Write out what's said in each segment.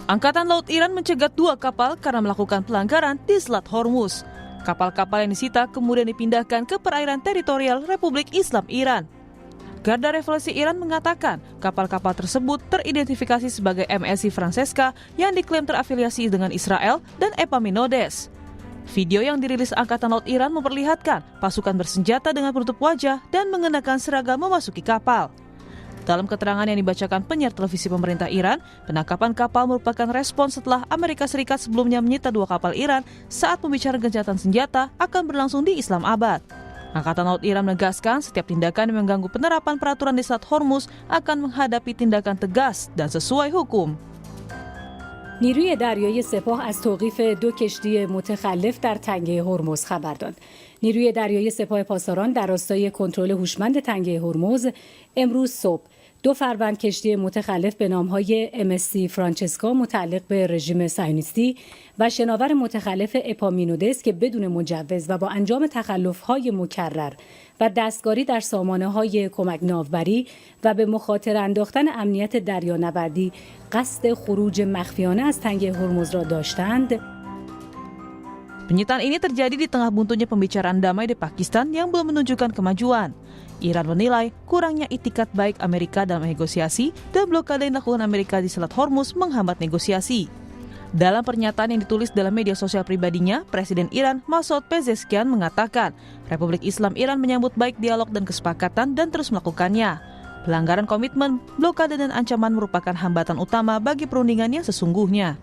Angkatan Laut Iran mencegat 2 kapal karena melakukan pelanggaran di Selat Hormuz. Kapal-kapal yang disita kemudian dipindahkan ke perairan teritorial Republik Islam Iran. Garda Revolusi Iran mengatakan kapal-kapal tersebut teridentifikasi sebagai MSC Francesca yang diklaim terafiliasi dengan Israel dan Epaminondas. Video yang dirilis Angkatan Laut Iran memperlihatkan pasukan bersenjata dengan penutup wajah dan mengenakan seragam memasuki kapal. Dalam keterangan yang dibacakan penyiar televisi pemerintah Iran, penangkapan kapal merupakan respon setelah Amerika Serikat sebelumnya menyita 2 kapal Iran saat pembicaraan gencatan senjata akan berlangsung di Islamabad. Angkatan Laut Iran menegaskan setiap tindakan yang mengganggu penerapan peraturan di Selat Hormuz akan menghadapi tindakan tegas dan sesuai hukum. نیروی دریایی سپاه از توقیف 2 کشتی متخلف در تنگه هرمز خبر داد. نیروی دریایی سپاه پاسداران در راستای کنترل هوشمند تنگه هرمز امروز صبح 2 فروند کشتی متخلف به نام‌های MSC فرانچسکا متعلق به رژیم صهیونیستی و شناور متخلف اپامینودس که بدون مجوز و با انجام تخلف‌های مکرر و دستکاری در سامانه‌های کمک ناوبری و به مخاطره انداختن امنیت دریانوردی قصد خروج مخفیانه از تنگه هرمز را داشتند. Penyitaan ini terjadi di tengah buntunya pembicaraan damai di Pakistan yang belum menunjukkan kemajuan. Iran menilai kurangnya itikat baik Amerika dalam negosiasi dan blokade yang dilakukan Amerika di Selat Hormuz menghambat negosiasi. Dalam pernyataan yang ditulis dalam media sosial pribadinya, Presiden Iran Masoud Pezeshkian mengatakan Republik Islam Iran menyambut baik dialog dan kesepakatan dan terus melakukannya. Pelanggaran komitmen, blokade dan ancaman merupakan hambatan utama bagi perundingan yang sesungguhnya.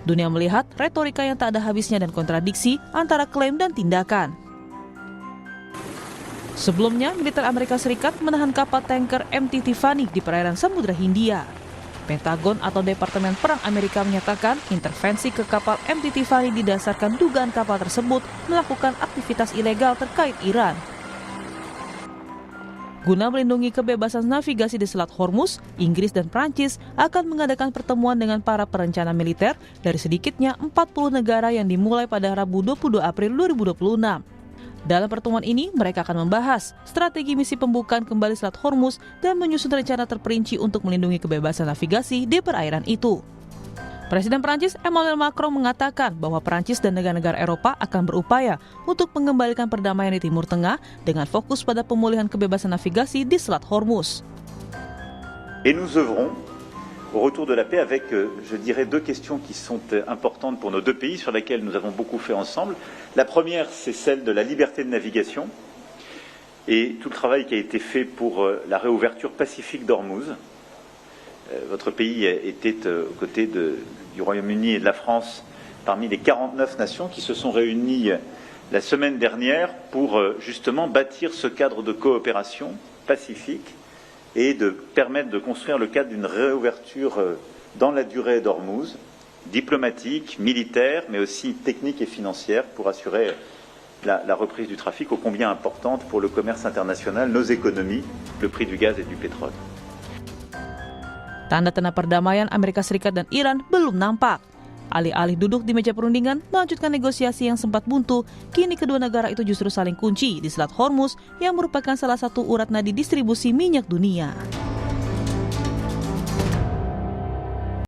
Dunia melihat retorika yang tak ada habisnya dan kontradiksi antara klaim dan tindakan. Sebelumnya, militer Amerika Serikat menahan kapal tanker MT Tiffany di perairan Samudra Hindia. Pentagon atau Departemen Perang Amerika menyatakan intervensi ke kapal MT Tiffany didasarkan dugaan kapal tersebut melakukan aktivitas ilegal terkait Iran. Guna melindungi kebebasan navigasi di Selat Hormuz, Inggris dan Prancis akan mengadakan pertemuan dengan para perencana militer dari sedikitnya 40 negara yang dimulai pada Rabu 22 April 2026. Dalam pertemuan ini, mereka akan membahas strategi misi pembukaan kembali Selat Hormuz dan menyusun rencana terperinci untuk melindungi kebebasan navigasi di perairan itu. Presiden Prancis Emmanuel Macron mengatakan bahwa Prancis dan negara-negara Eropa akan berupaya untuk mengembalikan perdamaian di Timur Tengah dengan fokus pada pemulihan kebebasan navigasi di Selat Hormuz. Et nous œuvrons au retour de la paix avec, je dirais, 2 questions qui sont importantes pour nos 2 pays, sur lesquelles nous avons beaucoup fait ensemble. La première, c'est celle de la liberté de navigation et tout le travail qui a été fait pour la réouverture pacifique d'Ormuz. Votre pays était aux côtés du Royaume-Uni et de la France parmi les 49 nations qui se sont réunies la semaine dernière pour justement bâtir ce cadre de coopération pacifique et de permettre de construire le cadre d'une réouverture dans la durée d'Ormuz, diplomatique, militaire, mais aussi technique et financière pour assurer la reprise du trafic ô combien importante pour le commerce international, nos économies, le prix du gaz et du pétrole. Tanda-tanda perdamaian Amerika Serikat dan Iran belum nampak. Alih-alih duduk di meja perundingan melanjutkan negosiasi yang sempat buntu, kini kedua negara itu justru saling kunci di Selat Hormuz yang merupakan salah satu urat nadi distribusi minyak dunia.